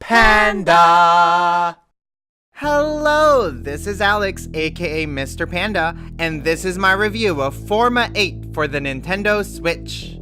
Panda! Hello, this is Alex, aka Mr. Panda, and this is my review of Forma.8 for the Nintendo Switch.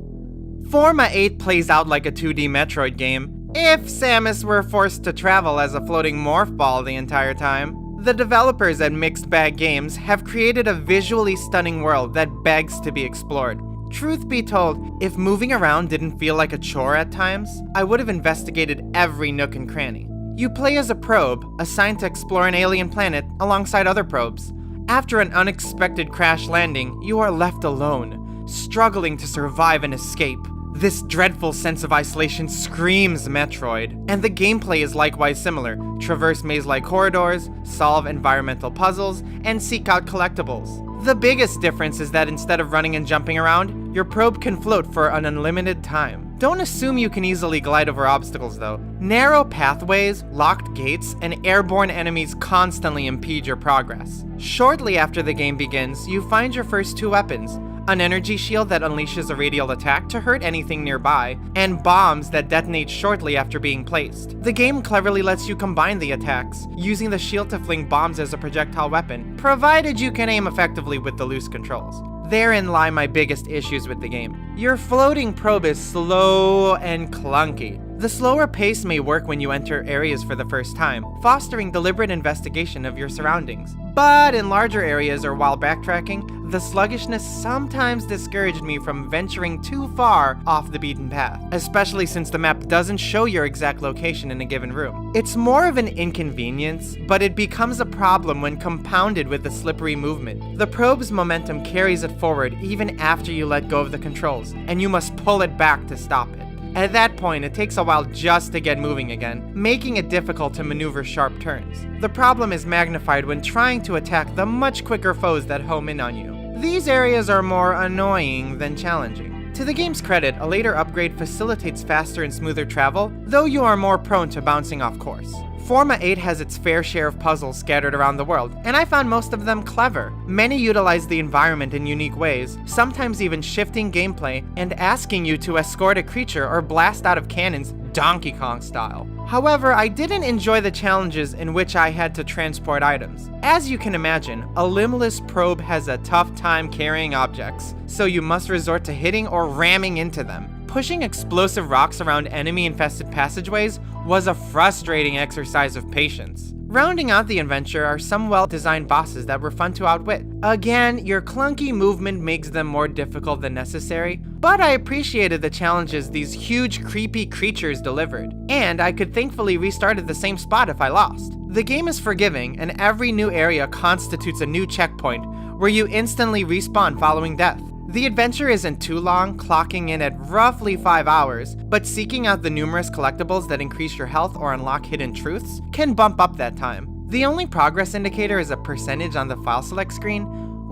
Forma.8 plays out like a 2D Metroid game, if Samus were forced to travel as a floating morph ball the entire time. The developers at MixedBag Games have created a visually stunning world that begs to be explored. Truth be told, if moving around didn't feel like a chore at times, I would have investigated every nook and cranny. You play as a probe, assigned to explore an alien planet alongside other probes. After an unexpected crash landing, you are left alone, struggling to survive and escape. This dreadful sense of isolation screams Metroid, and the gameplay is likewise similar. Traverse maze-like corridors, solve environmental puzzles, and seek out collectibles. The biggest difference is that instead of running and jumping around, your probe can float for an unlimited time. Don't assume you can easily glide over obstacles though. Narrow pathways, locked gates, and airborne enemies constantly impede your progress. Shortly after the game begins, you find your first two weapons: an energy shield that unleashes a radial attack to hurt anything nearby, and bombs that detonate shortly after being placed. The game cleverly lets you combine the attacks, using the shield to fling bombs as a projectile weapon, provided you can aim effectively with the loose controls. Therein lie my biggest issues with the game. Your floating probe is slow and clunky. The slower pace may work when you enter areas for the first time, fostering deliberate investigation of your surroundings. But in larger areas or while backtracking, the sluggishness sometimes discouraged me from venturing too far off the beaten path, especially since the map doesn't show your exact location in a given room. It's more of an inconvenience, but it becomes a problem when compounded with the slippery movement. The probe's momentum carries it forward even after you let go of the controls, and you must pull it back to stop it. At that point, it takes a while just to get moving again, making it difficult to maneuver sharp turns. The problem is magnified when trying to attack the much quicker foes that home in on you. These areas are more annoying than challenging. To the game's credit, a later upgrade facilitates faster and smoother travel, though you are more prone to bouncing off course. Forma.8 has its fair share of puzzles scattered around the world, and I found most of them clever. Many utilize the environment in unique ways, sometimes even shifting gameplay and asking you to escort a creature or blast out of cannons Donkey Kong style. However, I didn't enjoy the challenges in which I had to transport items. As you can imagine, a limbless probe has a tough time carrying objects, so you must resort to hitting or ramming into them. Pushing explosive rocks around enemy-infested passageways was a frustrating exercise of patience. Rounding out the adventure are some well-designed bosses that were fun to outwit. Again, your clunky movement makes them more difficult than necessary, but I appreciated the challenges these huge creepy creatures delivered, and I could thankfully restart at the same spot if I lost. The game is forgiving, and every new area constitutes a new checkpoint, where you instantly respawn following death. The adventure isn't too long, clocking in at roughly 5 hours, but seeking out the numerous collectibles that increase your health or unlock hidden truths can bump up that time. The only progress indicator is a percentage on the file select screen,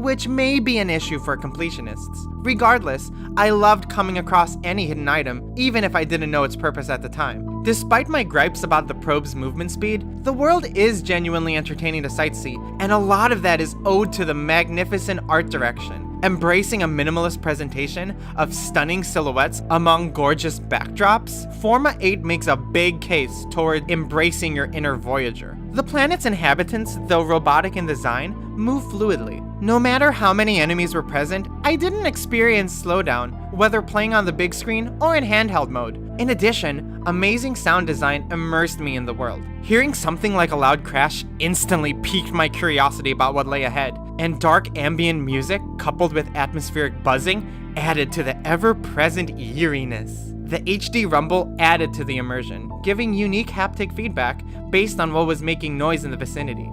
which may be an issue for completionists. Regardless, I loved coming across any hidden item, even if I didn't know its purpose at the time. Despite my gripes about the probe's movement speed, the world is genuinely entertaining to sightsee, and a lot of that is owed to the magnificent art direction. Embracing a minimalist presentation of stunning silhouettes among gorgeous backdrops, Forma.8 makes a big case toward embracing your inner voyager. The planet's inhabitants, though robotic in design, move fluidly. No matter how many enemies were present, I didn't experience slowdown, whether playing on the big screen or in handheld mode. In addition, amazing sound design immersed me in the world. Hearing something like a loud crash instantly piqued my curiosity about what lay ahead, and dark ambient music, coupled with atmospheric buzzing, added to the ever-present eeriness. The HD rumble added to the immersion, giving unique haptic feedback based on what was making noise in the vicinity.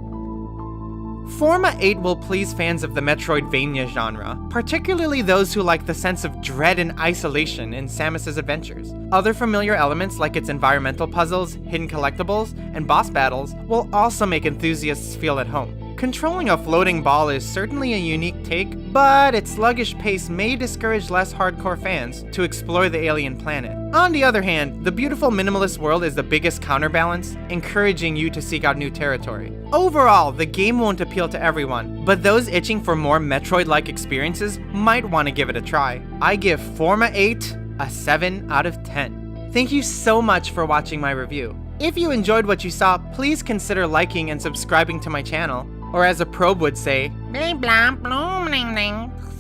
Forma.8 will please fans of the Metroidvania genre, particularly those who like the sense of dread and isolation in Samus's adventures. Other familiar elements like its environmental puzzles, hidden collectibles, and boss battles will also make enthusiasts feel at home. Controlling a floating ball is certainly a unique take, but its sluggish pace may discourage less hardcore fans to explore the alien planet. On the other hand, the beautiful minimalist world is the biggest counterbalance, encouraging you to seek out new territory. Overall, the game won't appeal to everyone, but those itching for more Metroid-like experiences might want to give it a try. I give Forma.8 a 7 out of 10. Thank you so much for watching my review. If you enjoyed what you saw, please consider liking and subscribing to my channel. Or as a probe would say,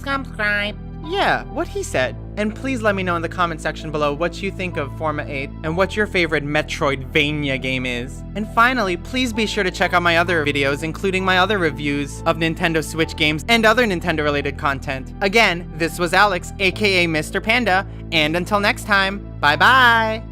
subscribe. yeah, what he said. And please let me know in the comment section below what you think of Forma.8 and what your favorite Metroidvania game is. And finally, please be sure to check out my other videos, including my other reviews of Nintendo Switch games and other Nintendo related content. Again, this was Alex, aka Mr. Panda, and until next time, bye bye!